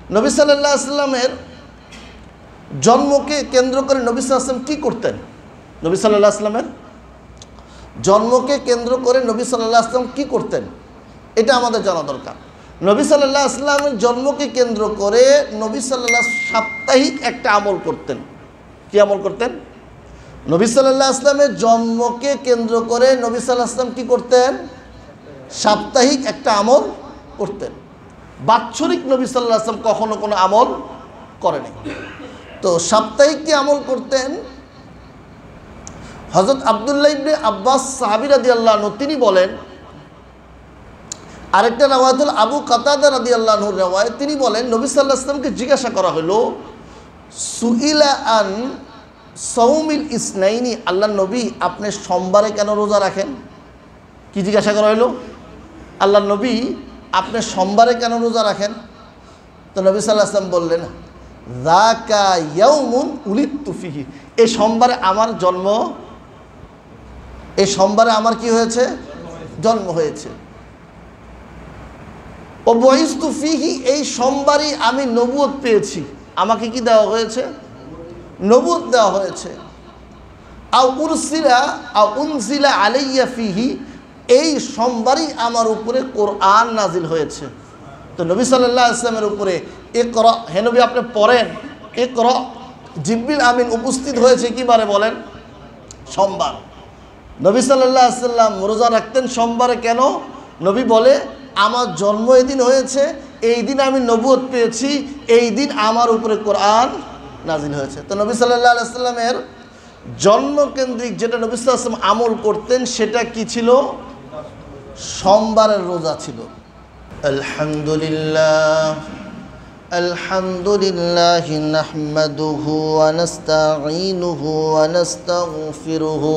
নবী সাল্লাল্লাহু আলাইহি ওয়াসাল্লামের জন্মকে কেন্দ্র করে নবী সাল্লাল্লাহু আলাইহি ওয়াসাল্লাম কী করতেন? নবী সাল্লাল্লাহু আলাইহি ওয়াসাল্লামের জন্মকে কেন্দ্র করে নবী সাল্লাল্লাহু আলাইহি ওয়াসাল্লাম কী করতেন এটা আমাদের জানা দরকার। নবী সাল্লাল্লাহু আলাইহি ওয়াসাল্লামের জন্মকে কেন্দ্র করে নবী সাল্লাল্লাহু আলাইহি ওয়াসাল্লাম সাপ্তাহিক একটা আমল করতেন। কী আমল করতেন? নবী সাল্লাল্লাহু আলাইহি ওয়াসাল্লামের জন্মকে কেন্দ্র করে নবী সাল্লাল্লাহু আলাইহি ওয়াসাল্লাম কী করতেন? সাপ্তাহিক একটা আমল করতেন। বাৎসরিক নবী সাল্লাল্লাহু আলাইহি ওয়াসাল্লাম কখনো কোনো আমল করেনি। তো সাপ্তাহিক কি আমল করতেন? হযরত আব্দুল্লাহ ইবনে আব্বাস সাহাবী রাদিয়াল্লাহু আনহু তিনি বলেন, আরেকটা রাওয়ায়াতুল আবু কাতাদা রাদিয়াল্লাহু আনহুর রাওয়ায়াত, তিনি বলেন নবী সাল্লাল্লাহু আলাইহি ওয়াসাল্লামকে জিজ্ঞাসা করা হলো সুইলা আন সাওমিল ইসনাইনি, আল্লাহ নবী আপনি সোমবারে কেন রোজা রাখেন? কি জিজ্ঞাসা করা হলো? আল্লাহ নবী আপনি সোমবারে কেন রোজা রাখেন? তো নবী সাল্লাল্লাহু আলাইহি ওয়াসাল্লাম বললেন যাকা ইয়াউমুন উলিদতু ফিহি, এই সোমবারে আমার জন্ম, এই সোমবারে আমার কি হয়েছে? জন্ম হয়েছে। ও বুইস্তু ফিহি, এই সোমবারই আমি নবুয়ত পেয়েছি, আমাকে কি দেওয়া হয়েছে? নবুয়ত দেওয়া হয়েছে। আও উনজিলা আলাইয়া ফিহি, এই সোমবারই আমার উপরে কোরআন নাজিল হয়েছে। তো নবী সাল্লাল্লাহু আলাইহি ওয়াসাল্লামের উপরে ইকরা, হে নবী আপনি পড়েন, ইকরা, জিবরিল আমিন উপস্থিত হয়েছে কি বারে বলেন? সোমবার। নবী সাল্লাল্লাহু আলাইহি ওয়াসাল্লাম রোজা রাখতেন সোমবারে কেন? নবী বলে আমার জন্ম এদিন হয়েছে, এই দিন আমি নবুয়ত পেয়েছি, এই দিন আমার উপরে কোরআন নাজিল হয়েছে। তো নবী সাল্লাল্লাহু আলাইহি ওয়াসাল্লামের জন্মকেন্দ্রিক যেটা নবী সাল্লাল্লাহু আলাইহি ওয়াসাল্লাম আমল করতেন সেটা কি ছিল? সোমবারের রোজা ছিল। আলহামদুলিল্লাহ আলহামদুলিল্লাহ নাহমাদুহু ওয়া নাস্তাঈনুহু ওয়া নাস্তাগফিরুহু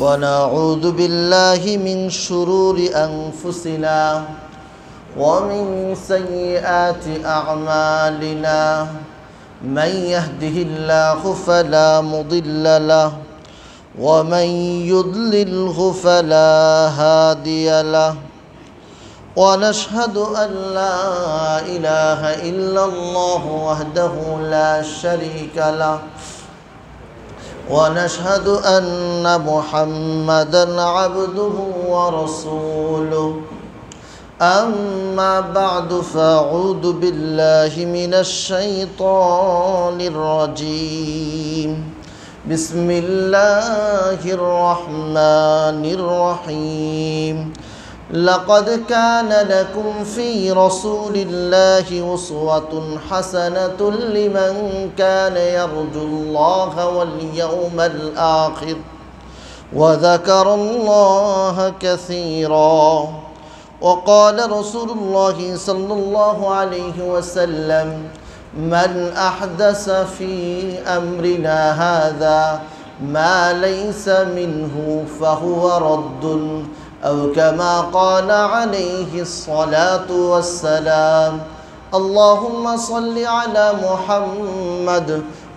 ওয়া নাউযু বিল্লাহি মিন শুরুরি আনফুসিনা ওয়া মিন সাইয়্যাতি আ'মালিনা মান ইয়াহদিহিল্লাহু ফালা মুদিল্লা লাহু ওয়া মান ইউদ্লিলহু ফালা হাদিয়া লাহু ونشهد أن لا إله إلا الله وحده لا شريك له ونشهد أن محمدا عبده ورسوله أما بعد فأعوذ بالله من الشيطان الرجيم بسم الله الرحمن الرحيم لقد كان لكم في رسول الله أسوة حسنة لمن كان يرجو الله واليوم الآخر وذكر الله كثيرا وقال رسول الله صلى الله عليه وسلم من أحدث في أمرنا هذا ما ليس منه فهو رد أو كما قال عليه الصلاة والسلام اللهم صل على محمد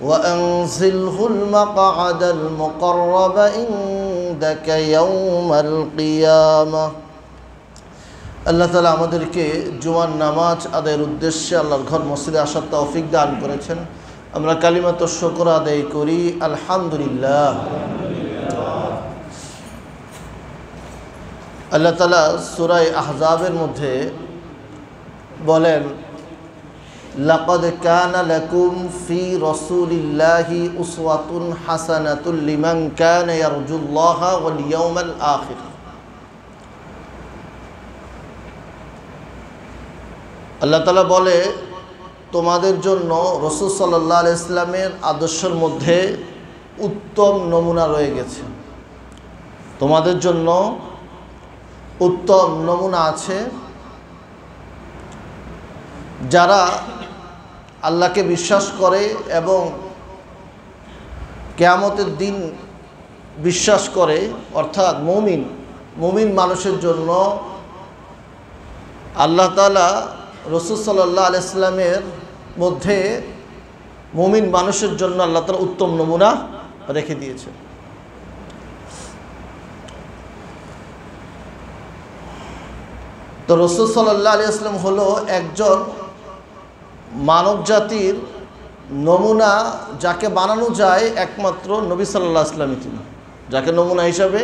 وأنزله المقعد المقرب عندك يوم القيامة আল্লাহ তাআলা আমাদেরকে জুমার নামাজ আদায়ের উদ্দেশ্যে আল্লাহর ঘর মসজিদে আসার তৌফিক দান করেছেন। আমরা কালিমাতুশ শুকর আদায় করি আলহামদুলিল্লাহ। আল্লাহ তাআলা সূরা আহজাবের মধ্যে বলেন লাকাদ কানা লাকুম ফি রাসূলিল্লাহি উসওয়াতুন হাসানাতুল লিমান কানা ইয়ারজুল্লাহা ওয়াল ইয়াউমাল আখির। আল্লাহ তাআলা বলে তোমাদের জন্য রাসূল সাল্লাল্লাহু আলাইহি ওয়াসাল্লামের আদর্শের মধ্যে উত্তম নমুনা রয়ে গেছে। তোমাদের জন্য উত্তম নমুনা আছে যারা আল্লাহকে বিশ্বাস করে এবং কিয়ামতের দিন বিশ্বাস করে, অর্থাৎ মুমিন মানুষের জন্য আল্লাহ তাআলা রাসূল সাল্লাল্লাহু আলাইহি ওয়াসাল্লামের মধ্যে মুমিন মানুষের জন্য আল্লাহ তাআলা উত্তম নমুনা রেখে দিয়েছে। তো রাসূল সাল্লাল্লাহু আলাইহি ওয়াসাল্লাম হলো একজন মানব জাতির নমুনা যাকে বানানো যায় একমাত্র নবী সাল্লাল্লাহু আলাইহি ওয়াসাল্লামই তিনি, যাকে নমুনা হিসাবে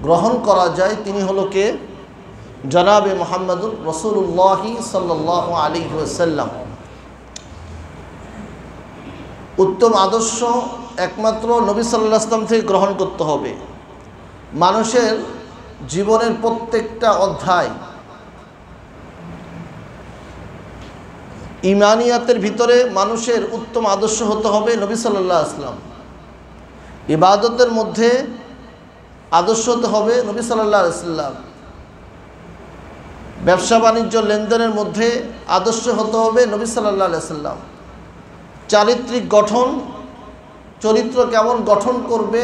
গ্রহণ করা যায় তিনি হলো কে? জনাবে মুহাম্মদুর রাসূলুল্লাহ সাল্লাল্লাহু আলাইহি ওয়াসাল্লাম। উত্তম আদর্শ একমাত্র নবী সাল্লাল্লাহু আলাইহি ওয়াসাল্লাম থেকে গ্রহণ করতে হবে। মানুষের জীবনের প্রত্যেকটা অধ্যায় ইমানিয়াতের ভিতরে মানুষের উত্তম আদর্শ হতে হবে নবী সাল্লাল্লাহু আলাইহি ওয়াসাল্লাম। ইবাদতের মধ্যে আদর্শ হতে হবে নবী সাল্লাল্লাহু আলাইহি ওয়াসাল্লাম। ব্যবসা বাণিজ্য লেনদেনের মধ্যে আদর্শ হতে হবে নবী সাল্লাল্লাহু আলাইহি ওয়াসাল্লাম। চারিত্রিক গঠন, চরিত্র কেমন গঠন করবে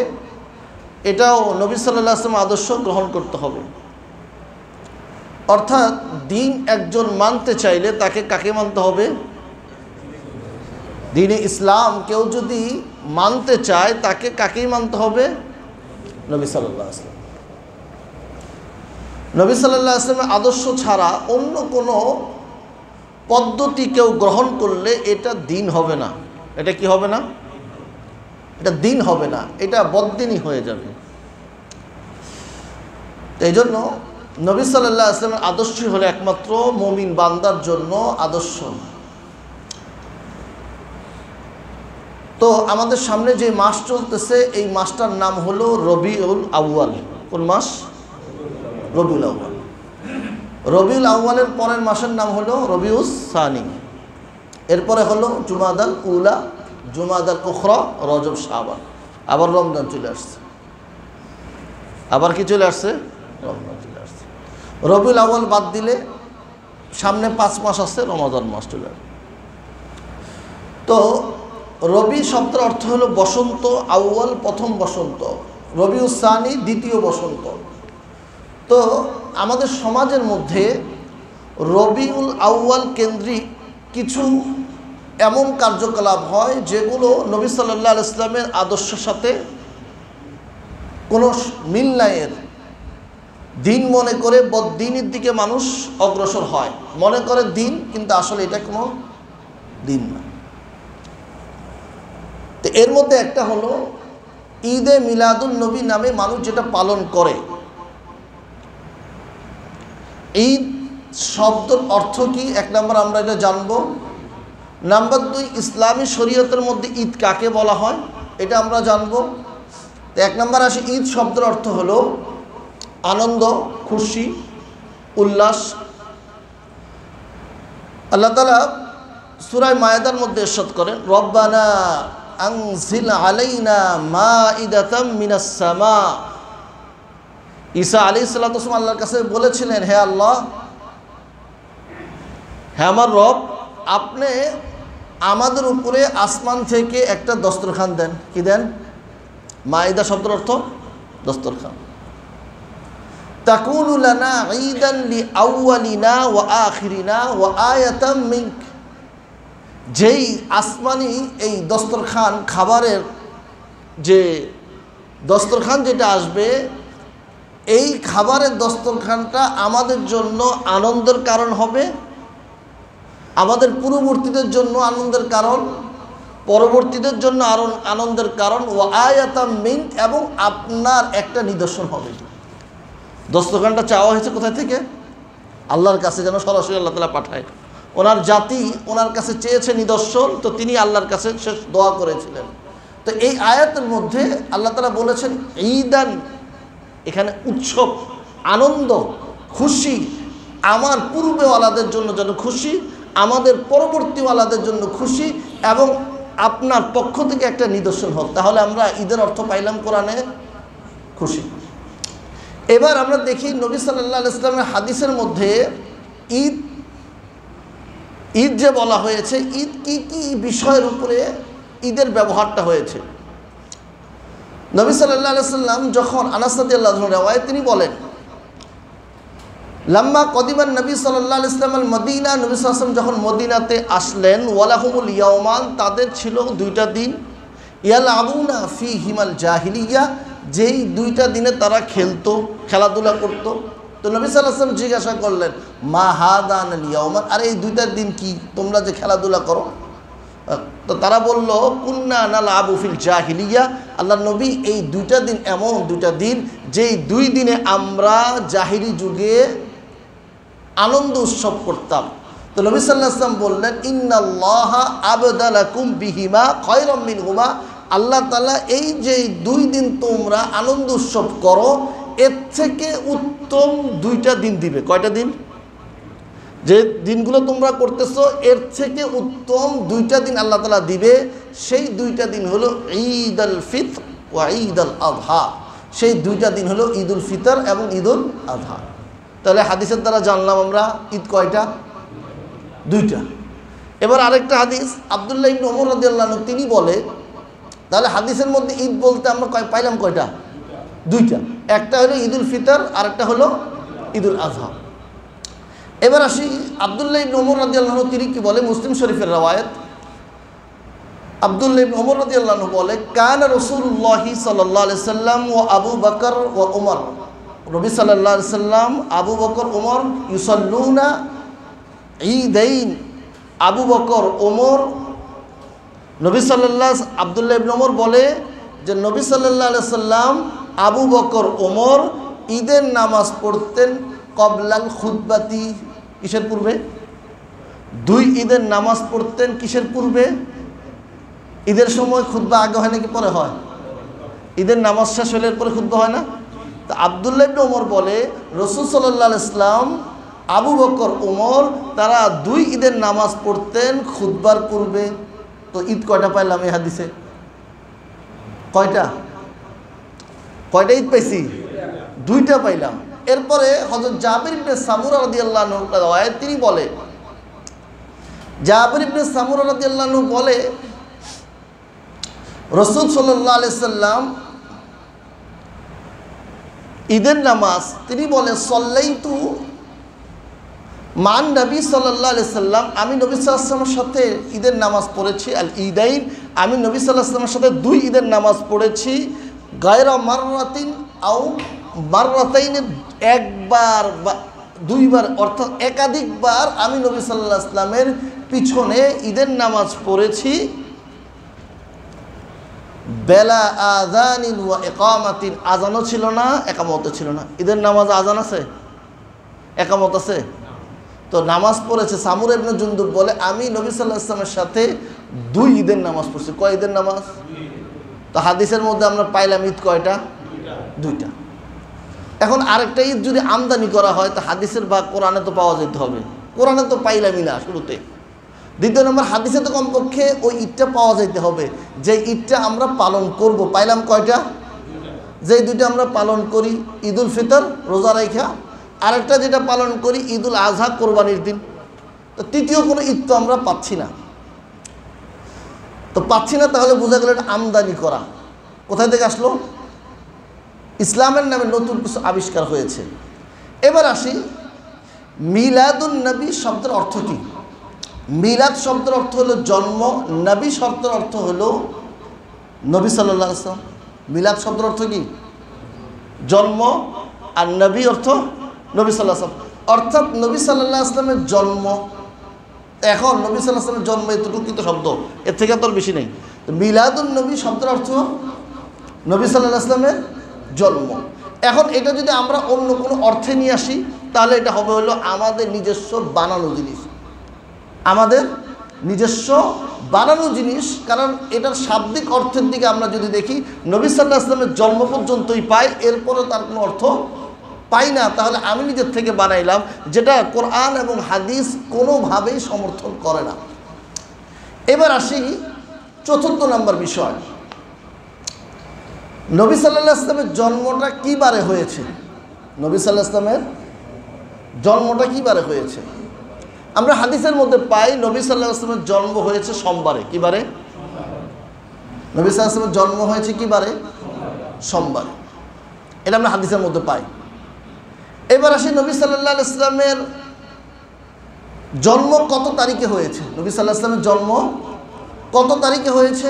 এটাও নবী সাল্লাল্লাহু আলাইহি ওয়াসাল্লাম আদর্শ গ্রহণ করতে হবে। অর্থাৎ দিন একজন মানতে চাইলে তাকে কাকে মানতে হবে? দ্বীনে ইসলাম কেউ যদি মানতে চায় তাকে কাকেই মানতে হবে? নবী সাল্লাল্লাহু আলাইহি ওয়াসাল্লাম। নবী সাল্লাল্লাহু আলাইহি ওয়াসাল্লামের আদর্শ ছাড়া অন্য কোনো পদ্ধতি কেউ গ্রহণ করলে এটা দিন হবে না। এটা কি হবে না? এটা দিন হবে না, এটা বদ্দিনই হয়ে যাবে। এই জন্য নবী সাল্লাল্লাহু আলাইহি ওয়াসাল্লামের আদর্শই হলো একমাত্র মুমিন বান্দার জন্য আদর্শ। তো আমাদের সামনে যে মাস চলতেছে এই মাসটার নাম হলো রবিউল আউয়াল। কোন মাস? রবিউল আউয়াল। রবিউল আউয়ালের পরের মাসের নাম হলো রবিউস সানি, এরপরে হলো জুমাদাল উলা, জুমাদাল উখরা, রজব, শাবান, আবার রমজান চলে আসছে। আবার কি চলে আসছে? রমজান চলে আসছে। রবিউল আউয়াল বাদ দিলে সামনে 5 মাস আছে, রমাদান মাস চলে আসছে। তো রবি শব্দের অর্থ হলো বসন্ত, আউয়াল প্রথম বসন্ত, রবিউস সানি দ্বিতীয় বসন্ত। তো আমাদের সমাজের মধ্যে রবিউল আউয়াল কেন্দ্রিক কিছু এমন কার্যকলাপ হয় যেগুলো নবী সাল্লাল্লাহু আলাইহি ওয়াসাল্লামের আদর্শের সাথে কোনো মিল নাই। এর দিন মনে করে বদ্দিনের দিকে মানুষ অগ্রসর হয়, মনে করে দিন, কিন্তু আসলে এটা কোনো দিন না। তো এর মধ্যে একটা হলো ঈদে মিলাদুন নবী নামে মানুষ যেটা পালন করে। ঈদ শব্দের অর্থ কি? 1 নম্বর আমরা এটা জানবো। নাম্বার 2, ইসলামী শরীয়তের মধ্যে ঈদ কাকে বলা হয় এটা আমরা জানবো। তো 1 নম্বর আসে, ঈদ শব্দের অর্থ হলো আনন্দ, খুশি, উল্লাস। আল্লাহ তাআলা সূরা মায়েদার মধ্যে ইরশাদ করেন, রব্বানা আনজিল আলাইনা মাইদাতাম মিনাস সামা। ঈসা আলাইহিস সালাতু ওয়াস সালাম আল্লাহর কাছে বলেছিলেন, হে আল্লাহ, হে আমার রব, আপনি আমাদের উপরে আসমান থেকে একটা দস্তরখান দেন। কি দেন? মাইদা শব্দের অর্থ দস্তরখান। তাকুনু লানা ঈদান লিআউয়ালিনা ওয়া আখিরিনা ওয়া আয়াতাম মিনক। যেই আসমানি এই দস্তরখান, খাবারের যে দস্তরখান যেটা আসবে, এই খাবারের দস্তরখানটা আমাদের জন্য আনন্দের কারণ হবে, আমাদের পূর্ববর্তীদের জন্য আনন্দের কারণ, পরবর্তীদের জন্য আরো আনন্দের কারণ, ও আয়াতাম মিন, এবং আপনার একটা নিদর্শন হবে। দস্তরখানটা চাওয়া হয়েছে কোথায় থেকে? আল্লাহর কাছে, যেন সরাসরি আল্লাহ তাআলা পাঠায়। ওনার জাতি ওনার কাছে চেয়েছে নিদর্শন, তো তিনি আল্লাহর কাছে শেষ দোয়া করেছিলেন। তো এই আয়াতের মধ্যে আল্লাহ তাআলা বলেছেন ঈদান, এখানে উৎসব, আনন্দ, খুশি, আমার পূর্বেওয়ালাদের জন্য যেন খুশি, আমাদের পরবর্তীওয়ালাদের জন্য খুশি, এবং আপনার পক্ষ থেকে একটা নিদর্শন হোক। তাহলে আমরা ঈদের অর্থ পাইলাম কোরআনে খুশি। এবার আমরা দেখি নবী সাল্লাল্লাহু আলাইহি ওয়াসাল্লামের হাদিসের মধ্যে ঈদ যে বলা হয়েছে, ঈদ কি কি বিষয়ের উপরে ঈদের ব্যবহারটা হয়েছে। নবী সাল্লাল্লাহু আলাইহি ওয়াসাল্লাম যখন, আনাস রাদিয়াল্লাহু আনহু riwayat, তিনি বলেন, লাম্মা কদিমান নবী সাল্লাল্লাহু আলাইহি ওয়াসাল্লাম মদিনা, নবী সাল্লাল্লাহু আলাইহি ওয়াসাল্লাম যখন মদিনাতে আসলেন, ওয়ালাহুমুল ইয়াওমান, তাদের ছিল 2টা দিন, ইয়ালাবুনা ফিহিমাল জাহিলিয়া, যেই 2টা দিনে তারা খেলতো, খেলাধুলা করত। তো নবী সাল্লাল্লাহু আলাইহি ওয়াসাল্লাম জিজ্ঞাসা করলেন, মা হাদানাল ইয়াউমান, আর এই দুইটা দিন কি তোমরা যে খেলাধুলা করো? তো তারা বলল, কুন্না নালআবু ফিল জাহিলিয়া, আল্লাহর নবী এই দুইটা দিন এমন দুইটা দিন যেই দুই দিনে আমরা জাহিলি যুগে আনন্দ উৎসব করতাম। তো নবী সাল্লাল্লাহু আলাইহি ওয়াসাল্লাম বললেন, ইন্নাল্লাহা আবদালাকুম বিহিমা খায়রাম মিনহুমা, আল্লাহ তাআলা এই যে দুই দিন তোমরা আনন্দ উৎসব করো এর থেকে উত্তম দুইটা দিন দিবে। কয়টা দিন? যে দিনগুলো তোমরা করতেছো এর থেকে উত্তম দুইটা দিন আল্লাহ তাআলা দিবে। সেই দুইটা দিন হলো ঈদ আল ফিতর ওয়া ঈদ আল আযহা। সেই দুইটা দিন হলো ঈদ উল ফিতর এবং ঈদ উল আযহা। তাহলে হাদিসের দ্বারা জানলাম আমরা ঈদ কয়টা? দুইটা। এবার আরেকটা হাদিস, আব্দুল্লাহ ইবনে ওমর রাদিয়াল্লাহু আনহু তিনি বলে, তাহলে হাদিসের মধ্যে ঈদ বলতে আমরা পাইলাম কয়টা? দুইটা। একটা হলো ঈদ উল ফিতর আর একটা হলো ঈদ উল আযহা। এবার আসি আব্দুল্লাহ ইবনে ওমর রাদিয়াল্লাহু আনহু তিনি কি বলে, মুসলিম শরীফের রওয়ায়াত, আব্দুল্লাহ ইবনে ওমর রাদিয়াল্লাহু আনহু বলে, কানা রাসূলুল্লাহ সাল্লাল্লাহু আলাইহি সাল্লাম ওয়া আবু বকর ওয়া ওমর, নবী সাল্লাল্লাহু আলাইহি সাল্লাম, আবু বকর, ওমর, ইউসাল্লুনা ঈদাইন, আবু বকর ওমর, নবী সাল্লাল্লাহু, আব্দুল্লাহ ইবনে ওমর বলে যে নবী সাল্লাল্লাহু আলাইহি সাল্লাম, আবু বকর, ওমর ঈদের নামাজ পড়তেন কবলাল খুতবাতি, কিসের পূর্বে? দুই ঈদের নামাজ পড়তেন কিসের পূর্বে? ঈদের সময় খুতবা আগে হয় নাকি পরে হয়? ঈদের নামাজ শেষ হলে পরে খুতবা হয় না? তো আব্দুল্লাহ ইবনে ওমর বলে রাসূল সাল্লাল্লাহু আলাইহি সাল্লাম, আবু বকর, ওমর তারা দুই ঈদের নামাজ পড়তেন খুতবার পূর্বে। তো ঈদ কয়টা পাইলাম এই হাদিসে? কয়টা? কয়টা ঈদ পাইছি? দুইটা পাইলাম। এরপরে হযরত জাবির ইবনে সামুরা রাদিয়াল্লাহু আনহু রাওয়ায়াত, তিনি বলে, জাবির ইবনে সামুরা রাদিয়াল্লাহু আনহু বলে রাসূল সাল্লাল্লাহু আলাইহি সাল্লাম ঈদের নামাজ, তিনি বলে, সাল্লাইতু মান নবী সাল্লাল্লাহু আলাইহি সাল্লাম, আমি নবী সাল্লাল্লাহু আলাইহি সাল্লামের সাথে ঈদের নামাজ পড়েছি, আল ঈদাইন, আমি নবী সাল্লাল্লাহু আলাইহি সাল্লামের সাথে দুই ঈদের নামাজ পড়েছি, গায়রা মাররাতিন আও মাররাতাইন, একবার বা দুইবার, অর্থাৎ একাধিকবার আমি নবী সাল্লাল্লাহু আলাইহি সাল্লামের পিছনে ঈদের নামাজ পড়েছি, বেলা আযানিন ওয়া ইকামাতিন, আযানও ছিল না একামতও ছিল না। ঈদের নামাজ আযান আছে, একামত আছে? তো নামাজ পড়েছে। সামুরা ইবনে জুনদুব বলে, আমি নবী সাল্লাল্লাহু আলাইহি সাল্লামের সাথে দুই ঈদের নামাজ পড়ছি। কয় ঈদের নামাজ? তো হাদিসের মধ্যে আমরা পাইলাম ঈদ কয়টা? দুইটা। এখন আরেকটা ঈদ যদি আমদানি করা হয় তো হাদিসের ভাগ কোরআনে তো পাওয়া যেতে হবে, কোরআনে তো পাইলামই না শুরুতে। দ্বিতীয় নম্বর, হাদিসে তো কমপক্ষে ওই ঈদটা পাওয়া যেতে হবে যে ঈদটা আমরা পালন করব। পাইলাম কয়টা? যে দুইটা আমরা পালন করি, ঈদ উল ফিতর রোজা রাইখা, আরেকটা যেটা পালন করি ঈদ উল আযহা কোরবানির দিন। তো তৃতীয় কোনো ঈদ তো আমরা পাচ্ছি না। তো পাচ্ছি না, তাহলে বোঝা গেল এটা আমদানি করা। কোথায় থেকে আসলো? ইসলামের নামে নতুন কিছু আবিষ্কার হয়েছে। এবার আসি, মিলাদুন নবী শব্দের অর্থ কী? মিলাদ শব্দের অর্থ হলো জন্ম, নবী শব্দের অর্থ হলো নবী সাল্লাল্লাহু আলাইহি ওয়াসাল্লাম। মিলাদ শব্দের অর্থ কি? জন্ম, আর নবী অর্থ নবী সাল্লাল্লাহু আলাইহি ওয়াসাল্লাম, অর্থাৎ নবী সাল্লাল্লাহু আলাইহি ওয়াসাল্লামের জন্ম। এখন নবী সাল্লাল্লাহু আলাইহি ওয়াসাল্লামের জন্ম এতটুকু তো শব্দ, এর থেকে তোর বেশি নেই। তো মিলাদুন নবী শব্দের অর্থ নবী সাল্লাল্লাহু আলাইহি ওয়াসাল্লামের জন্ম। এখন এটা যদি আমরা অন্য কোনো অর্থে নিয়ে আসি তাহলে এটা হবে হলো আমাদের নিজস্ব বানানো জিনিস, আমাদের নিজস্ব বানানো জিনিস। কারণ এটার শাব্দিক অর্থের দিকে আমরা যদি দেখি, নবী সাল্লাল্লাহু আলাইহি ওয়াসাল্লামের জন্ম পর্যন্তই পাই, এরপরে তার কোনো অর্থ পাই না। তাহলে আমি নিজের থেকে বানাইলাম, যেটা কোরআন এবং হাদিস কোনোভাবেই সমর্থন করে না। এবার আসি চতুর্থ নম্বর বিষয়, নবী সাল্লাল্লাহু আলাইহি ওয়াসাল্লামের জন্মটা কী বারে হয়েছে? নবী সাল্লাল্লাহু আলাইহি ওয়াসাল্লামের জন্মটা কী বারে হয়েছে? আমরা হাদিসের মধ্যে পাই নবী সাল্লাল্লাহু আলাইহি ওয়াসাল্লামের জন্ম হয়েছে সোমবারে। কী বারে? নবী সাল্লাল্লাহু আলাইহি ওয়াসাল্লামের জন্ম হয়েছে কী বারে? সোমবারে। এটা আমরা হাদিসের মধ্যে পাই। এবার আসি, নবী সাল্লাল্লাহু আলাইহি ওয়াসাল্লামের জন্ম কত তারিখে হয়েছে? নবী সাল্লাল্লাহু আলাইহি ওয়াসাল্লামের জন্ম কত তারিখে হয়েছে?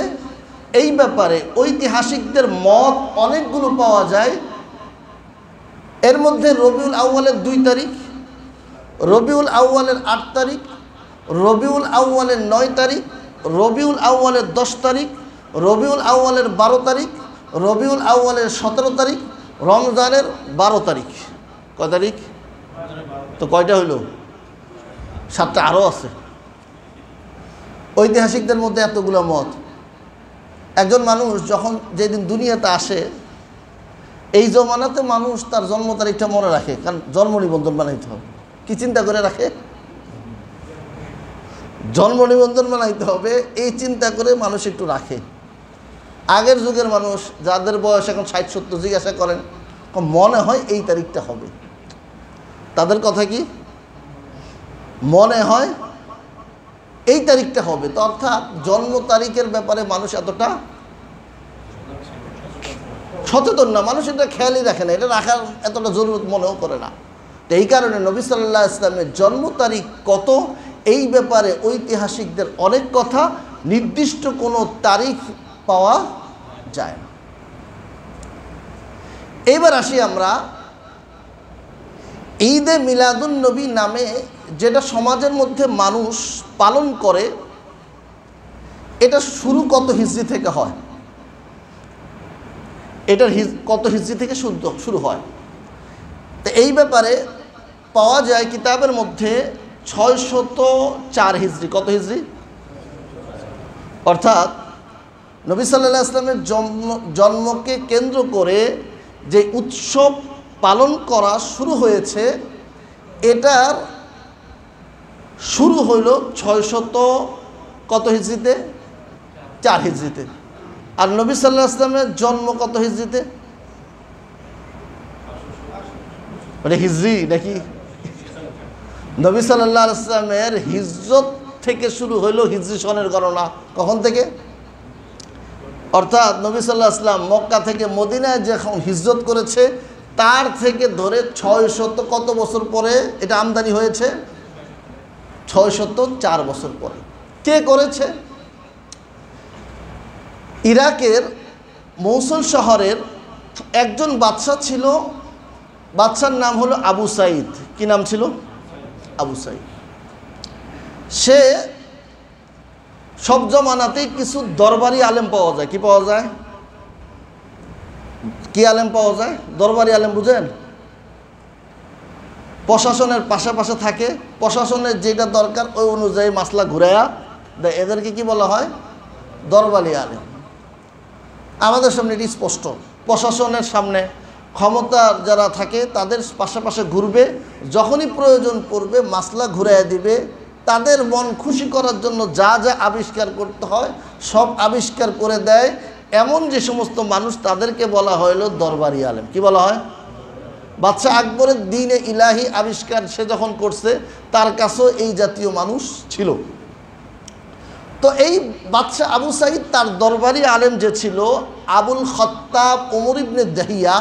এই ব্যাপারে ঐতিহাসিকদের মত অনেকগুলো পাওয়া যায়। এর মধ্যে রবিউল আউয়ালের 2 তারিখ, রবিউল আউয়ালের 8 তারিখ, রবিউল আউয়ালের 9 তারিখ, রবিউল আউয়ালের 10 তারিখ, রবিউল আউয়ালের 12 তারিখ, রবিউল আউয়ালের 17 তারিখ, রমজানের 12 তারিখ। কয় তারিখ? তো কয়টা হইল? 7টা আরও আছে। ঐতিহাসিকদের মধ্যে এতগুলো মত। একজন মানুষ যখন যেদিন দুনিয়াতে আসে, এই জমানাতে মানুষ তার জন্ম তারিখটা মনে রাখে, কারণ জন্ম নিবন্ধন বানাইতে হবে। কি চিন্তা করে রাখে? জন্ম নিবন্ধন বানাইতে হবে, এই চিন্তা করে মানুষ একটু রাখে। আগের যুগের মানুষ যাদের বয়স এখন 60-70 জিজ্ঞাসা করেন, মনে হয় এই তারিখটা হবে। তাদের কথা কি? মনে হয় এই তারিখটা হবে। তো অর্থাৎ জন্ম তারিখের ব্যাপারে মানুষ এতটা সচেতন না, মানুষ এটা খেয়ালই রাখে না, এটা রাখার এতটা জরুরত মনেও করে না। তো এই কারণে নবী সাল্লাল্লাহু আলাইহি ওয়াসাল্লামের জন্ম তারিখ কত, এই ব্যাপারে ঐতিহাসিকদের অনেক কথা, নির্দিষ্ট কোনো তারিখ পাওয়া যায় না। এইবার আসি আমরা ঈদে মিলাদুন নবী নামে যেটা সমাজের মধ্যে মানুষ পালন করে, এটা শুরু কত হিজরি থেকে হয়? এটার কত হিজরি থেকে শুরু হয়? তো এই ব্যাপারে পাওয়া যায় কিতাবের মধ্যে 604 হিজরি। কত হিজরি? অর্থাৎ নবী সাল্লাল্লাহু আলাইহি ওয়াসাল্লামের জন্মকে কেন্দ্র করে যে উৎসব পালন করা শুরু হয়েছে, এটার শুরু হইল 600 কত হিজরিতে? 4 হিজরিতে। আর নবী সাল্লাল্লাহু আলাইহি ওয়াসাল্লামের জন্ম কত হিজরিতে? মানে হিজরি নাকি? নবী সাল্লাল্লাহু আলাইহি ওয়াসাল্লামের হিজরত থেকে শুরু হইল হিজরি সনের গণনা। কখন থেকে? অর্থাৎ নবী সাল্লাল্লাহু আলাইহি ওয়াসাল্লাম মক্কা থেকে মদিনায় যখন হিজরত করেছে, তার থেকে ধরে 600 কত বছর পরে এটা আমদানি হয়েছে? 604 বছর পরে। কে করেছে? ইরাকের মৌসুল শহরের একজন বাদশা ছিল, বাদশার নাম হলো আবু সাইদ। কি নাম ছিল? আবু সাইদ। সে সব জমানাতেই কিছু দরবারি আলেম পাওয়া যায়। কি পাওয়া যায়? কি আলেম পাওয়া যায়? দরবারি আলেম, বুঝেন? প্রশাসনের পাশে থাকে, প্রশাসনের যেটা দরকার ওই অনুযায়ী মাসলা ঘুরাইয়া দেয়। এদেরকে কি বলা হয়? দরবারি আলেম। আমাদের সামনে এটি স্পষ্ট। প্রশাসনের সামনে ক্ষমতার যারা থাকে তাদের পাশে ঘুরবে, যখনই প্রয়োজন পড়বে মাসলা ঘুরাইয়া দিবে। তাদের মন খুশি করার জন্য যা যা আবিষ্কার করতে হয় সব আবিষ্কার করে দেয়। এমন যে সমস্ত মানুষ, তাদেরকে বলা হইল দরবারি আলেম। কি বলা হয়? বাদশা আকবরের দ্বীনে ইলাহি আবিষ্কার সে যখন করছে, তার কাছেও এই জাতীয় মানুষ ছিল। তো এই বাদশা আবু সাইদ, তার দরবারি আলেম যে ছিল আবুল খত্তাব ওমর ইবনে দাহিয়া,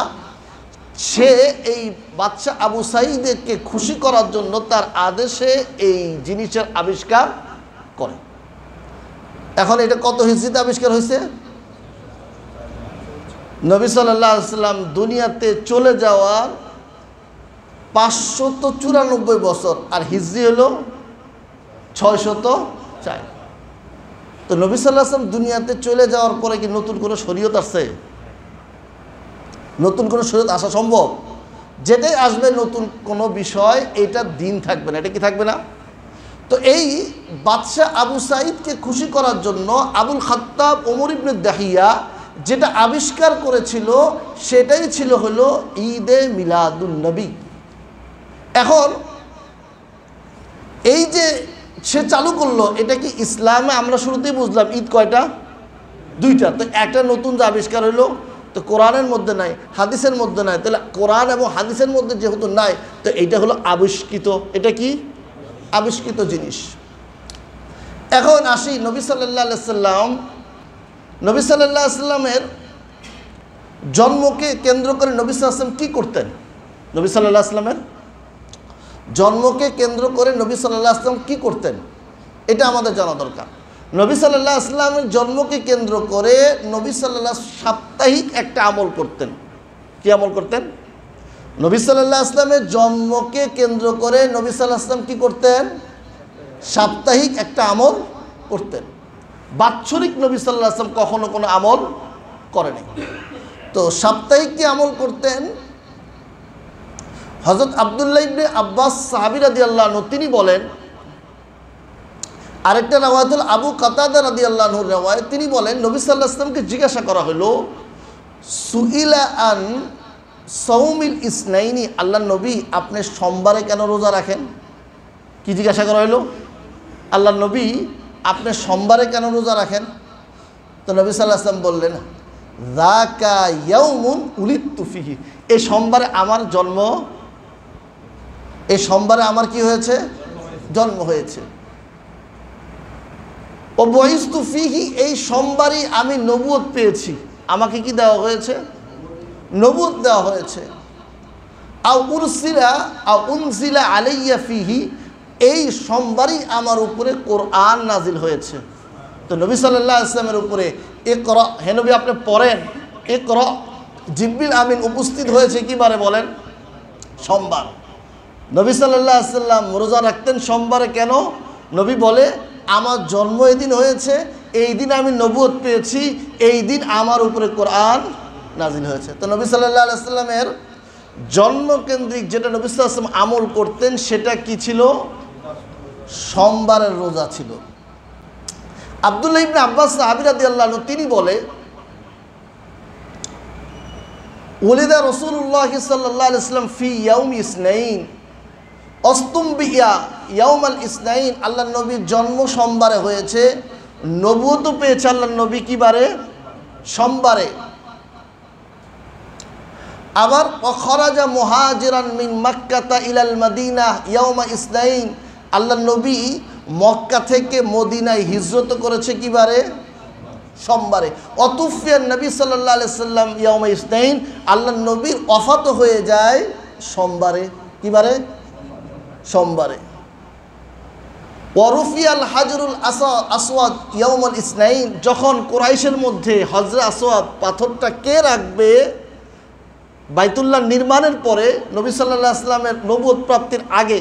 সে এই বাদশা আবু সাইদকে খুশি করার জন্য তার আদেশে এই জিনিসের আবিষ্কার করে। এখন এটা কত হিজরিতে আবিষ্কার হয়েছে? নবী সাল্লাল্লাহু আলাইহি ওয়াসাল্লাম দুনিয়াতে চলে যাওয়ার 594 বছর, আর হিজরি হলো 604। তো নবী সাল্লাল্লাহু আলাইহি ওয়াসাল্লাম দুনিয়াতে চলে যাওয়ার পরে কি নতুন কোনো শরীয়ত আসছে? নতুন কোনো শরীয়ত আসা সম্ভব? যেটাই আসবে নতুন কোনো বিষয়, এটা দিন থাকবে না। এটা কি থাকবে না? তো এই বাদশা আবু সাইদকে খুশি করার জন্য আবুল খাত্তাব ওমর ইবনে দাহিয়া যেটা আবিষ্কার করেছিল, সেটাই ছিল হলো ঈদে মিলাদুন নবী। এখন এই যে সে চালু করলো, এটা কি ইসলামে আমরা শুরুতেই বুঝলাম ঈদ কয়টা? 2টা। তো একটা নতুন যে আবিষ্কার হলো, তো কোরআনের মধ্যে নাই, হাদিসের মধ্যে নাই। তাহলে কোরআন এবং হাদিসের মধ্যে যেহেতু নাই, তো এইটা হলো আবিষ্কৃত। এটা কি? আবিষ্কৃত জিনিস। এখন আসি নবী সাল্লাল্লাহু আলাইহি ওয়াসাল্লাম। নবী সাল্লাল্লাহু আলাইহি ওয়াসাল্লামের জন্মকে কেন্দ্র করে নবী সাল্লাল্লাহু আলাইহি ওয়াসাল্লাম কী করতেন? নবী সাল্লাল্লাহু আলাইহি ওয়াসাল্লামের জন্মকে কেন্দ্র করে নবী সাল্লাল্লাহু আলাইহি ওয়াসাল্লাম কী করতেন, এটা আমাদের জানা দরকার। নবী সাল্লাল্লাহু আলাইহি ওয়াসাল্লামের জন্মকে কেন্দ্র করে নবী সাল্লাল্লাহু সাপ্তাহিক একটা আমল করতেন। কি আমল করতেন? নবী সাল্লাল্লাহু আলাইহি ওয়াসাল্লামের জন্মকে কেন্দ্র করে নবী সাল্লাল্লাহু আলাইহি ওয়াসাল্লাম কী করতেন? সাপ্তাহিক একটা আমল করতেন। বাৎসরিক নবী সাল্লাল্লাহু আলাইহি ওয়াসাল্লাম কখনো কোনো আমল করেনি। তো সাপ্তাহিক কি আমল করতেন? হযরত আব্দুল্লাহ ইবনে আব্বাস সাহাবী রাদিয়াল্লাহু আনহু তিনি বলেন, আরেকটা রাওয়ায়াতুল আবু কাতাদা রাদিয়াল্লাহু আনহুর রাওয়ায়াত, তিনি বলেন নবী সাল্লাল্লাহু আলাইহি ওয়াসাল্লামকে জিজ্ঞাসা করা হলো সুইলা আন সৌমিল ইসনাইনি, আল্লাহ নবী আপনি সোমবারে কেন রোজা রাখেন? কি জিজ্ঞাসা করা হলো? আল্লাহ নবী আপনি সোমবারে কেন রোজা রাখেন? তো নবী সাল্লাল্লাহু আলাইহি ওয়াসাল্লাম বললেন যাকা ইয়াউমুন উলিদতু ফিহি, এই সোমবারে আমার জন্ম, এই সোমবারে আমার কি হয়েছে? জন্ম হয়েছে। ও বুইস্তু ফিহি, এই সোমবারই আমি নবুয়ত পেয়েছি, আমাকে কি দেওয়া হয়েছে? নবুয়ত দেওয়া হয়েছে। আও উরসিলা আও উনজিলা আলাইয়া ফিহি, এই সোমবারই আমার উপরে কোরআন নাজিল হয়েছে। তো নবী সাল্লাল্লাহু আলাইহি ওয়াসাল্লামের উপরে ইকরা, হে নবী আপনি পড়েন, ইকরা, জিবরিল আমিন উপস্থিত হয়েছে কি বারে বলেন? সোমবার। নবী সাল্লাল্লাহু আলাইহি ওয়াসাল্লাম রোজা রাখতেন সোমবারে কেন? নবী বলে আমার জন্ম এদিন হয়েছে, এই দিন আমি নবুয়ত পেয়েছি, এই দিন আমার উপরে কোরআন নাজিল হয়েছে। তো নবী সাল্লাল্লাহু আলাইহি ওয়াসাল্লামের জন্মকেন্দ্রিক যেটা নবী সাল্লাল্লাহু আলাইহি ওয়াসাল্লাম আমল করতেন সেটা কি ছিল? সোমবারের রোজা ছিল। আব্দুল্লাহ ইবনে আব্বাস সাহাবী রাদিয়াল্লাহু আনহু তিনি বলে ওলিদা রাসূলুল্লাহ সাল্লাল্লাহু আলাইহি ওয়াসাল্লাম ফি ইয়াউমি ইসনাইন অস্তুমবিয়া ইয়াউমাল ইসনাইন, আল্লাহ নবীর জন্ম সোমবারে হয়েছে, নবুয়ত পেয়েছে আল্লাহ নবী কি বারে? সোমবারে। আবার খরাজা মুহাজিরান মিন মাক্কাতা ইলাল মাদিনা ইয়াউমা ইসনাইন, আল্লাহ নবী মক্কা থেকে মদিনায় হিজরত করেছে কি বারে? সোমবারে। অতুফিয়ান নবী সাল্লাল্লাহু আলাইহি ওয়াসাল্লাম ইয়াউমা ইসনাইন, আল্লাহ নবীর ওফাত হয়ে যায় সোমবারে। কি বারে? সোমবারে। ওয়ারুফিয়াল হাজরুল আসওয়াদ ইয়াউমুল ইসনাইন, যখন কুরাইশের মধ্যে হজরে আসওয়াদ পাথরটা কে রাখবে, বাইতুল্লাহ নির্মাণের পরে নবী সাল্লাল্লাহু আলাইহি ওয়াসাল্লামের নবুয়ত প্রাপ্তির আগে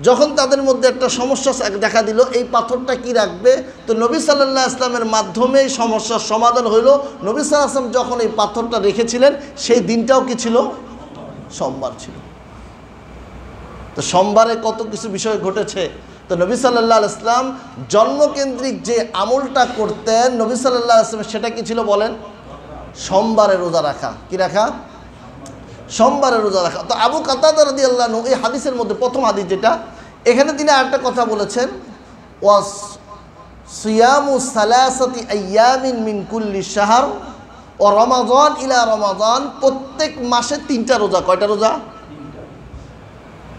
যখন তাদের মধ্যে একটা সমস্যা দেখা দিল, এই পাথরটা কি রাখবে, তো নবী সাল্লাল্লাহু আলাইহি ওয়াসাল্লামের মাধ্যমে এই সমস্যার সমাধান হইল। নবী সাল্লাল্লাহু আলাইহি ওয়াসাল্লাম যখন এই পাথরটা রেখেছিলেন সেই দিনটাও কি ছিল? সোমবার ছিল। তো সোমবারে কত কিছু বিষয় ঘটেছে। তো নবী সাল্লাল্লাহু আলাইহি ওয়াসাল্লাম জন্মকেন্দ্রিক যে আমলটা করতেন নবী সাল্লাল্লাহু আলাইহি ওয়াসাল্লাম সেটা কি ছিল বলেন? সোমবারে রোজা রাখা। কি রাখা? সোমবারে রোজা রাখা। তো আবু কাতাদা রাদিয়াল্লাহু আনহু এই হাদিসের মধ্যে প্রথম হাদিস যেটা, এখানে তিনি আরেকটা কথা বলেছেন, ওয়াস সিয়ামু সালাসাতি আইয়ামিন মিন কুল্লি শাহর ও রমাদান ইলা রমাদান, প্রত্যেক মাসে 3টা রোজা। কয়টা রোজা?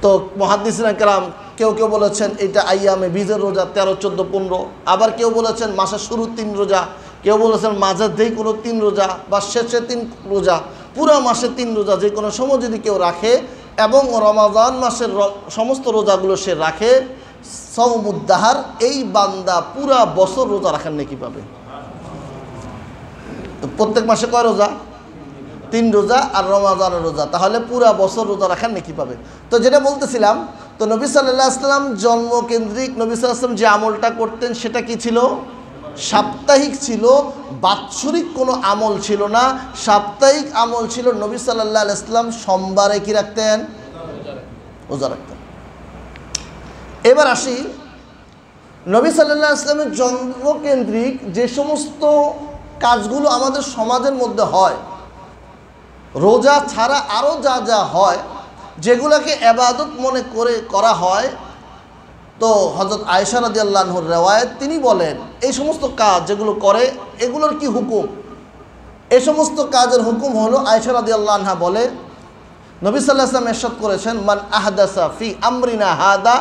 তো মুহাদ্দিসিনে কেরাম কেউ কেউ বলেছেন এটা আইয়ামে বীজের রোজা 13, 14, 15, আবার কেউ বলেছেন মাসের শুরুর 3 রোজা, কেউ বলেছেন মাঝের দিকে কোনো 3 রোজা বা শেষে 3 রোজা, পুরা মাসে 3 রোজা যে কোনো সময় যদি কেউ রাখে এবং রমাদান মাসের সমস্ত রোজাগুলো সে রাখে, সাওমুদ্দাহার, এই বান্দা পুরা বছর রোজা রাখার নেকি পাবে। তো প্রত্যেক মাসে কয় রোজা? 3 রোজা আর রমাদানের রোজা, তাহলে পুরা বছর রোজা রাখার নেকি পাবে। তো যেটা বলতেছিলাম, তো নবী সাল্লাল্লাহু আলাইহি ওয়াসাল্লাম জন্মকেন্দ্রিক নবী সাল্লাল্লাহু আলাইহি ওয়াসাল্লাম যে আমলটা করতেন সেটা কি ছিল? সাপ্তাহিক ছিল, বাৎসরিক কোনো আমল ছিল না, সাপ্তাহিক আমল ছিল। নবী সাল্লাল্লাহু আলাইহি ওয়াসাল্লাম সোমবারে কি রাখতেন? রোজা রাখতেন। এবার আসি নবী সাল্লাল্লাহু আলাইহি ওয়াসাল্লামের জন্মকেন্দ্রিক যে সমস্ত কাজগুলো আমাদের সমাজের মধ্যে হয়, রোজা ছাড়া আরও যা যা হয় যেগুলোকে ইবাদত মনে করে করা হয়, তো হযরত আয়েশা রাদিয়াল্লাহু আনহার রিওয়ায়াত, তিনি বলেন এই সমস্ত কাজ যেগুলো করে এগুলোর কি হুকুম? এই সমস্ত কাজের হুকুম হলো, আয়েশা রাদিয়াল্লাহু আনহা বলে নবী সাল্লাল্লাহু আলাইহি ওয়াসাল্লাম ইরশাদ করেছেন, মান আহদাসা ফি আমরিনা হাদা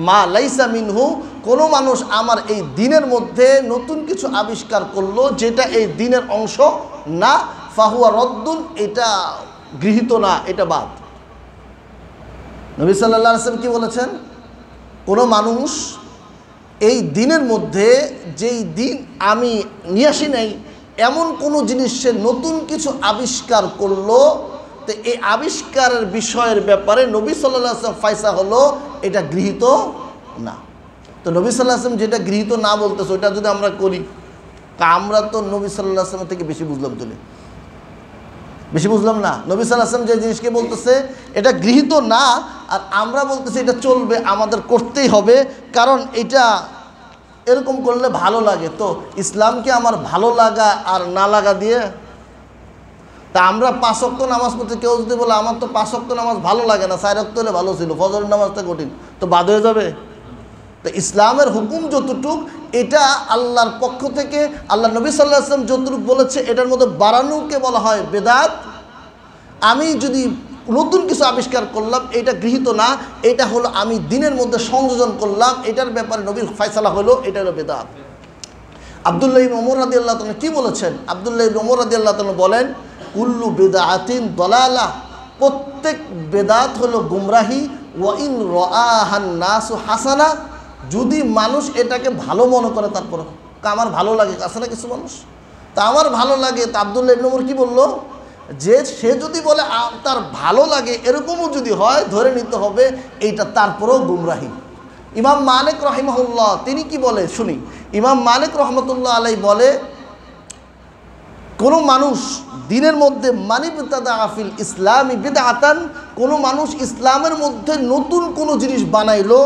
মা লাইসা মিনহু, কোনো মানুষ আমার এই দিনের মধ্যে নতুন কিছু আবিষ্কার করলো যেটা এই দিনের অংশ না, ফাহুয়া রদ্দুন, এটা গৃহীত না, এটা বাদ। নবী সাল্লাল্লাহু আলাইহি ওয়াসাল্লাম কি বলেছেন? কোনো মানুষ এই দিনের মধ্যে যেই দিন আমি নিয়ে আসি নাই এমন কোনো জিনিস সে নতুন কিছু আবিষ্কার করলো তো এই আবিষ্কারের বিষয়ের ব্যাপারে নবী সাল্লাল্লাহু আলাইহি ওয়াসাল্লাম ফায়সা হলো এটা গৃহীত না। তো নবী সাল্লাল্লাহু আলাইহি ওয়াসাল্লাম যেটা গৃহীত না বলতেছে ওইটা যদি আমরা করি, তা আমরা তো নবী সাল্লাল্লাহু আলাইহি ওয়াসাল্লাম থেকে বেশি বুঝলাম, তুলে বেশি বুঝলাম না। নবী সাল্লাল্লাহু আলাইহি ওয়াসাল্লাম যে জিনিসকে বলতেছে এটা গৃহীত না, আর আমরা বলতেছি এটা চলবে, আমাদের করতেই হবে, কারণ এটা এরকম করলে ভালো লাগে। তো ইসলামকে আমার ভালো লাগা আর না লাগা দিয়ে, তা আমরা 5 ওয়াক্ত নামাজ পড়তে, কেউ যদি বলে আমার তো 5 ওয়াক্ত নামাজ ভালো লাগে না, 4 ওয়াক্ত হলে ভালো ছিল, ফজরের নামাজটা কঠিন, তো বাদ হয়ে যাবে। তো ইসলামের হুকুম যতটুক, এটা আল্লাহর পক্ষ থেকে আল্লাহ নবী সাল্লাল্লাহু আলাইহি ওয়াসাল্লাম যতটুক বলেছে এটার মধ্যে বাড়ানোকে বলা হয় বেদাত। আমি যদি নতুন কিছু আবিষ্কার করলাম, এটা গৃহীত না, এটা হলো আমি দিনের মধ্যে সংযোজন করলাম, এটার ব্যাপারে নবীর ফয়সালা হলো এটা হলো বেদাত। আব্দুল্লাহ ইবনে ওমর রাদিয়াল্লাহু তাআলা কি বলেছেন? আব্দুল্লাহ ইবনে ওমর রাদিয়াল্লাহু তাআলা বলেন, কুল্লু বিদআতিন দালালাহ, প্রত্যেক বেদাত হলো গুমরাহি, ওয়া ইন রাআহান নাসু হাসানা, যদি মানুষ এটাকে ভালো মনে করে, তারপর আমার ভালো লাগে, আছে না কিছু মানুষ, তা আমার ভালো লাগে, তা আব্দুল্লাহ ইবনে ওমর কি বললো, যে সে যদি বলে তার ভালো লাগে, এরকমও যদি হয়, ধরে নিতে হবে এইটা তারপরেও গুমরাহি। ইমাম মালিক রাহিমাহুল্লাহ তিনি কি বলে শুনি। ইমাম মালিক রহমতুল্লাহ আলাইহি বলে, কোনো মানুষ দিনের মধ্যে মানিবতাদা আফিল ইসলামী বিদআতান, কোনো মানুষ ইসলামের মধ্যে নতুন কোনো জিনিস বানাইলো,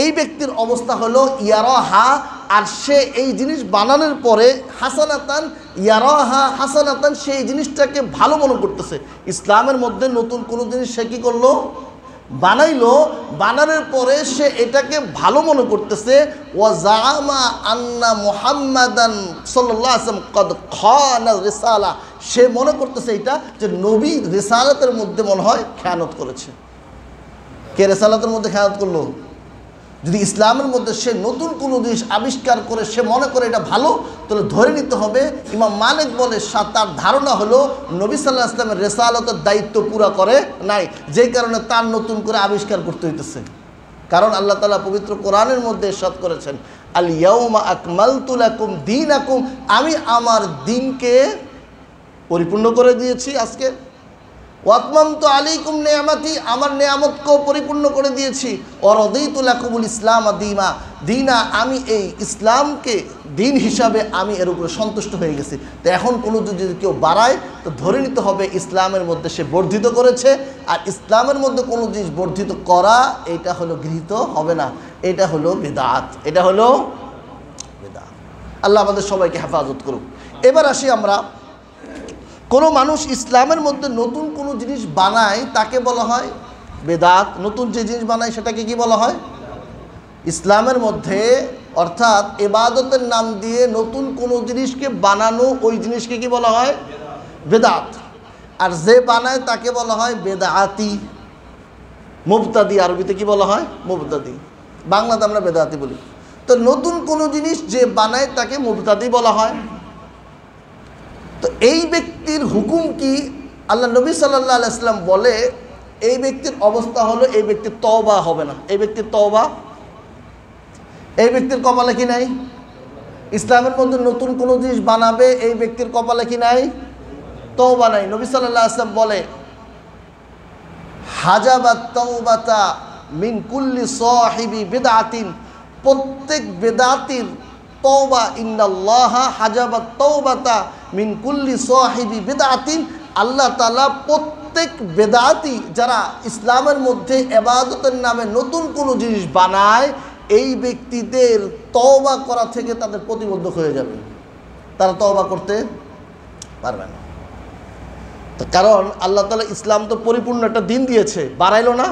এই ব্যক্তির অবস্থা হলো ইয়ারাহা, আর সে এই জিনিস বানানোর পরে হাসানাতান, ইয়ারাহা হাসানাতান, সেই জিনিসটাকে ভালো মনে করতেছে। ইসলামের মধ্যে নতুন কোনো জিনিস সে কী করলো, বানাইলো, বানানোর পরে সে এটাকে ভালো মনে করতেছে। ওয়া জাআমা আন্না মুহাম্মাদান সাল্লাল্লাহু আলাইহি ওয়াসাল্লাম কদ খানা রিসালা, সে মনে করতেছে এটা যে নবী রিসালাতের মধ্যে মনে হয় খেয়ানত করেছে। কে রিসালাতের মধ্যে খেয়ানত করলো? যদি ইসলামের মধ্যে সে নতুন কোনো জিনিস আবিষ্কার করে সে মনে করে এটা ভালো, তাহলে ধরে নিতে হবে। ইমাম মালিক বলে তার ধারণা হলো নবী সাল্লাল্লাহু আলাইহি ওয়াসাল্লামের রিসালাতের দায়িত্ব পুরা করে নাই, যেই কারণে তার নতুন করে আবিষ্কার করতে হইতেছে। কারণ আল্লাহ তাআলা পবিত্র কোরআনের মধ্যে ইরশাদ করেছেন, আল ইয়াউমা আকমালতু লাকুম দীনাকুম, আমি আমার দ্বীনকে পরিপূর্ণ করে দিয়েছি আজকে। ওয়াতমামতু আলাইকুম নিয়ামাতি, আমার নিয়ামতকেও পরিপূর্ণ করে দিয়েছি। ওয়ারাদিতু লাকুমুল ইসলাম দীনা, আমি এই ইসলামকে দিন হিসাবে আমি এর উপরে সন্তুষ্ট হয়ে গেছি। তো এখন কোনো যদি কেউ বাড়ায়, তো ধরে নিতে হবে ইসলামের মধ্যে সে বর্ধিত করেছে, আর ইসলামের মধ্যে কোনো জিনিস বর্ধিত করা এটা হলো গৃহীত হবে না, এটা হলো বিদআত, এটা হলো বিদআত। আল্লাহ আমাদের সবাইকে হেফাজত করুক। এবার আসি আমরা, কোনো মানুষ ইসলামের মধ্যে নতুন কোনো জিনিস বানায় তাকে বলা হয় বেদাত। নতুন যে জিনিস বানায় সেটাকে কি বলা হয়? ইসলামের মধ্যে, অর্থাৎ ইবাদতের নাম দিয়ে নতুন কোনো জিনিসকে বানানো, ওই জিনিসকে কি বলা হয়? বেদাত। আর যে বানায় তাকে বলা হয় বেদাতি, মুবতাদি। আরবিতে কি বলা হয়? মুবতাদি। বাংলাতে আমরা বেদাতি বলি। তো নতুন কোনো জিনিস যে বানায় তাকে মুবতাদি বলা হয়। তো এই ব্যক্তির হুকুম কি? আল্লাহ নবী সাল্লাল্লাহু আলাইহি ওয়াসাল্লাম বলে এই ব্যক্তির অবস্থা হলো, এই ব্যক্তির তওবা হবে না। এই ব্যক্তির তওবা, এই ব্যক্তির কপালে কি নাই? ইসলামের মধ্যে নতুন কোনো জিনিস বানাবে, এই ব্যক্তির কপালে কি নাই? তওবা নাই। নবী সাল্লাল্লাহু আলাইহি ওয়াসাল্লাম বলে, হাজাবাত তাওবাতা মিন কুল্লি সাহিবি বিদআতিন, প্রত্যেক বেদাতির তওবা, ইন্নাল্লাহা হাজাবাত তাওবাতা মিন কুল্লি সাহিবি বিদআতিন, আল্লাহ তাআলা প্রত্যেক বেদাতি যারা ইসলামের মধ্যে ইবাদতের নামে নতুন কোনো জিনিস বানায়, এই ব্যক্তিদের তওবা করা থেকে তাদের প্রতিবন্ধক হয়ে যাবে, তারা তওবা করতে পারবে না। তো কারণ আল্লাহ তাআলা ইসলাম তো পরিপূর্ণ একটা দিন দিয়েছে, বাড়াইলো না,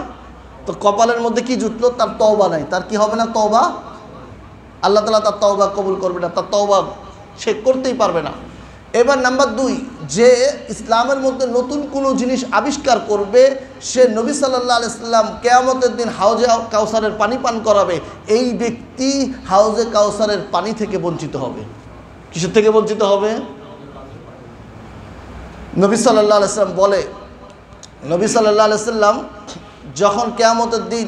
তো কপালের মধ্যে কি জুটলো? তার তওবা নাই, তার কি হবে না? তওবা। আল্লাহ তাআলা তার তওবা কবুল করবে না, তার তওবা সে করতেই পারবে না। এবার নাম্বার 2, যে ইসলামের মধ্যে নতুন কোনো জিনিস আবিষ্কার করবে, সে নবী সাল্লাল্লাহু আলাইহি ওয়াসাল্লাম কিয়ামতের দিন হাউজে কাউসারের পানি পান করাবে, এই ব্যক্তি হাউজে কাউসারের পানি থেকে বঞ্চিত হবে। কিসের থেকে বঞ্চিত হবে? নবী সাল্লাল্লাহু আলাইহি ওয়াসাল্লাম বলে, নবী সাল্লাল্লাহু আলাইহি ওয়াসাল্লাম যখন কিয়ামতের দিন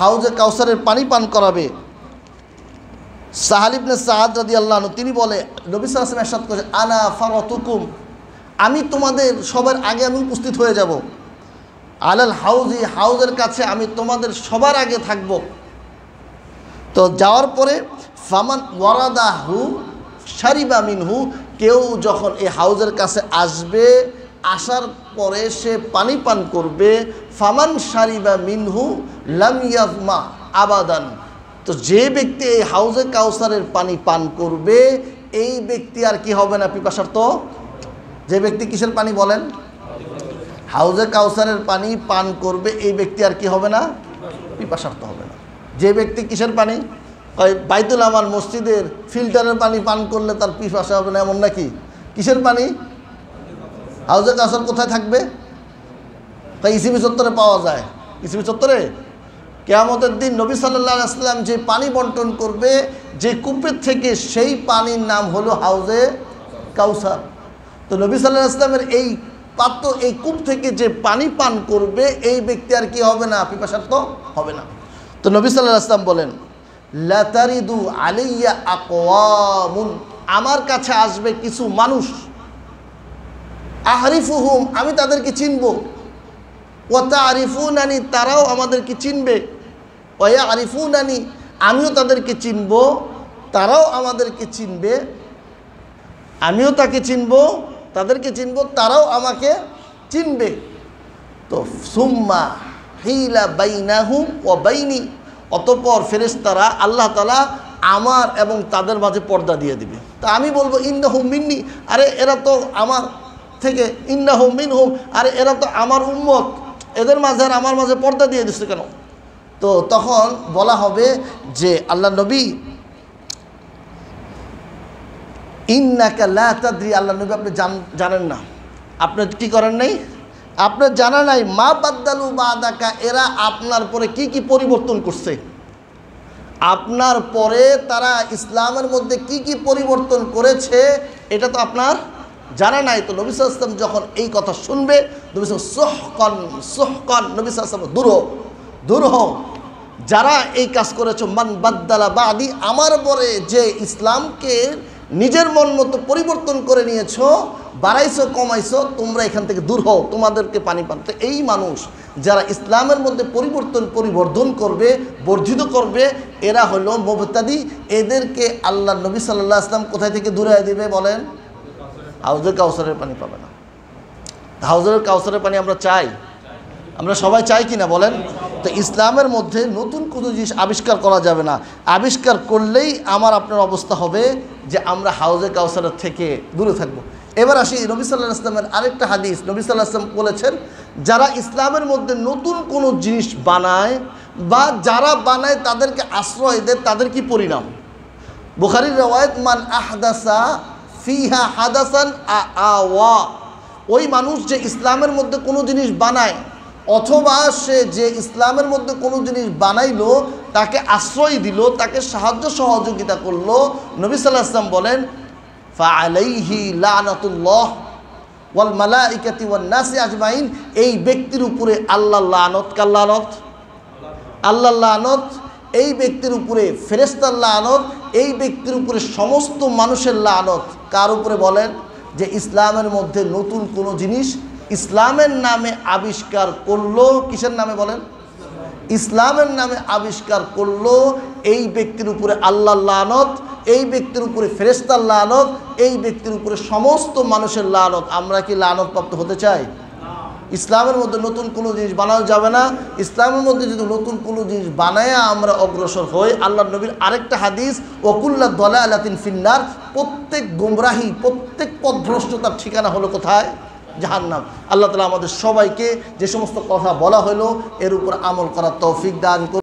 হাউজে কাউসারের পানি পান করাবে, সাহাল ইবনে সাদ রাদিয়াল্লাহু আনহু তিনি বলে, নবী সাল্লাল্লাহু আলাইহি ওয়াসাল্লাম ইরশাদ করেছেন, আনা ফারাতুকুম, আমি তোমাদের সবার আগে আমি উপস্থিত হয়ে যাব, আলাল হাউজি, হাউজের কাছে আমি তোমাদের সবার আগে থাকব। তো যাওয়ার পরে ফামান ওয়ারাদাহু শারিবা মিনহু, কেউ যখন এই হাউজের কাছে আসবে, আসার পরে সে পানি পান করবে, ফামান শারিবা মিনহু লাম ইয়াজমা আবাদান, তো যে ব্যক্তি এই হাউজে কাউসারের পানি পান করবে এই ব্যক্তি আর কি হবে না পিপাসার্ত। যে ব্যক্তি কিসের পানি বলেন? হাউজে কাউসারের পানি পান করবে এই ব্যক্তি আর কি হবে না? পিপাসার্ত হবে না। যে ব্যক্তি কিসের পানি, বাইতুল আমান মসজিদের ফিল্টারের পানি পান করলে তার পিপাসা হবে না এমন নাকি? কিসের পানি? হাউজে কাউসার কোথায় থাকবে? তাই ইসিবি চত্বরে পাওয়া যায়। ইসিবি চত্বরে কিয়ামতের দিন নবী সাল্লাল্লাহু আলাইহি ওয়াসাল্লাম যে পানি বন্টন করবে যে কূপের থেকে, সেই পানির নাম হলো হাউজে কাউসার। তো নবী সাল্লাল্লাহু আলাইহি ওয়াসাল্লামের এই পাত্র, এই কূপ থেকে যে পানি পান করবে এই ব্যক্তি আর কি হবে না? পিপাসার্ত হবে না। তো নবী সাল্লাল্লাহু আলাইহি ওয়াসাল্লাম বলেন, লা তারিদু আলাইয়া আকওয়ামুন, আমার কাছে আসবে কিছু মানুষ, আহরিফুহুম, আমি তাদেরকে চিনব, ওয়া তারিফুনানি, তারাও আমাদেরকে চিনবে, ওয়া ইয়ারিফুনানি, আমিও তাদেরকে চিনব, তারাও আমাদেরকে চিনবে, আমিও তাকে চিনব, তাদেরকে চিনব, তারাও আমাকে চিনবে। তো সুম্মা হিলা বাইনাহুম ওয়া বাইনি, অতঃপর ফেরেশতারা আল্লাহ তাআলা আমার এবং তাদের মাঝে পর্দা দিয়ে দিবে। তা আমি বলবো ইন্নাহুম মিন্নি, আরে এরা তো আমার থেকে, ইন্নাহুম মিনহুম, আরে এরা তো আমার উম্মত, এদের মাঝে আর আমার মাঝে পর্দা দিয়ে দিচ্ছে কেন? তো তখন বলা হবে যে আল্লাহ নবী, ইন্নাকা লা তাদরি, আল্লাহ নবী আপনি জানেন না, আপনি কি করেন নাই, আপনার জানা নাই, মা বাদ্দালু বাদাকা, এরা আপনার পরে কি কি পরিবর্তন করছে, আপনার পরে তারা ইসলামের মধ্যে কি কি পরিবর্তন করেছে এটা তো আপনার জানা নাই। তো নবী সাল্লাল্লাহু আলাইহি ওয়াসাল্লাম যখন এই কথা শুনবে, নবী সুহকান সুহকান, নবী সাল্লাল্লাহু আলাইহি ওয়াসাল্লাম দূর হও, যারা এই কাজ করেছো, মান বাদ্দালা বাদি, আমার পরে যে ইসলামকে নিজের মন মতো পরিবর্তন করে নিয়েছো, বাড়াইছো কমাইছো, তোমরা এখান থেকে দূর হও, তোমাদেরকে পানি পান। তো এই মানুষ যারা ইসলামের মধ্যে পরিবর্ধন করবে, বর্ধিত করবে, এরা হলো মুবতাদি। এদেরকে আল্লাহ নবী সাল্লাল্লাহু আলাইহি ওয়াসাল্লাম কোথায় থেকে দূরে দিবে বলেন? হাউজে কাউসারের পানি পাবে না। হাউজের কাউসারের পানি আমরা চাই, আমরা সবাই চাই কিনা বলেন? তো ইসলামের মধ্যে নতুন কোনো জিনিস আবিষ্কার করা যাবে না। আবিষ্কার করলেই আমার আপনার অবস্থা হবে যে আমরা হাউজে কাউসারের থেকে দূরে থাকবো। এবার আসি নবী সাল্লাল্লাহু আলাইহি ওয়াসাল্লামের আরেকটা হাদিস। নবী সাল্লাল্লাহু আলাইহি ওয়াসাল্লাম বলেছেন, যারা ইসলামের মধ্যে নতুন কোনো জিনিস বানায় বা যারা বানায় তাদেরকে আশ্রয় দেয়, তাদের কি পরিণাম? বুখারীর রওয়ায়াত, মান আহদাসা ফিহা হাদাসান আওয়া, ওই মানুষ যে ইসলামের মধ্যে কোনো জিনিস বানায় অথবা সে যে ইসলামের মধ্যে কোনো জিনিস বানাইলো, তাকে আশ্রয় দিল, তাকে সাহায্য সহযোগিতা করলো, নবী সাল্লাল্লাহু আলাইহি ওয়াসাল্লাম বলেন, ফাআলাইহি লানাতুল্লাহ ওয়াল মালাইকাতি ওয়ান নাসি আজমাইন, এই ব্যক্তির উপরে আল্লাহর লানত। কার লানত? আল্লাহর লানত। এই ব্যক্তির উপরে ফেরেশতার লানত, এই ব্যক্তির উপরে সমস্ত মানুষের লানত। কার উপরে বলেন? যে ইসলামের মধ্যে নতুন কোনো জিনিস ইসলামের নামে আবিষ্কার করলো। কিসের নামে বলেন? ইসলামের নামে আবিষ্কার করলো, এই ব্যক্তির উপরে আল্লাহর লানত, এই ব্যক্তির উপরে ফেরেশতার লানত, এই ব্যক্তির উপরে সমস্ত মানুষের লানত। আমরা কি লানতপ্রাপ্ত হতে চাই? ইসলামের মধ্যে নতুন কোনো জিনিস বানানো যাবে না। ইসলামের মধ্যে যদি নতুন কোনো জিনিস বানায় আমরা অগ্রসর হই, আল্লাহ নবীর আরেকটা হাদিস, ওকুল্লা দলালাতিন ফিন্নার, প্রত্যেক গুমরাহি, প্রত্যেক পথভ্রষ্টতার ঠিকানা হলো কোথায়? জাহান্নাম। আল্লাহ তাআলা আমাদের সবাইকে যে সমস্ত কথা বলা হলো এর উপর আমল করার তৌফিক দান করুন।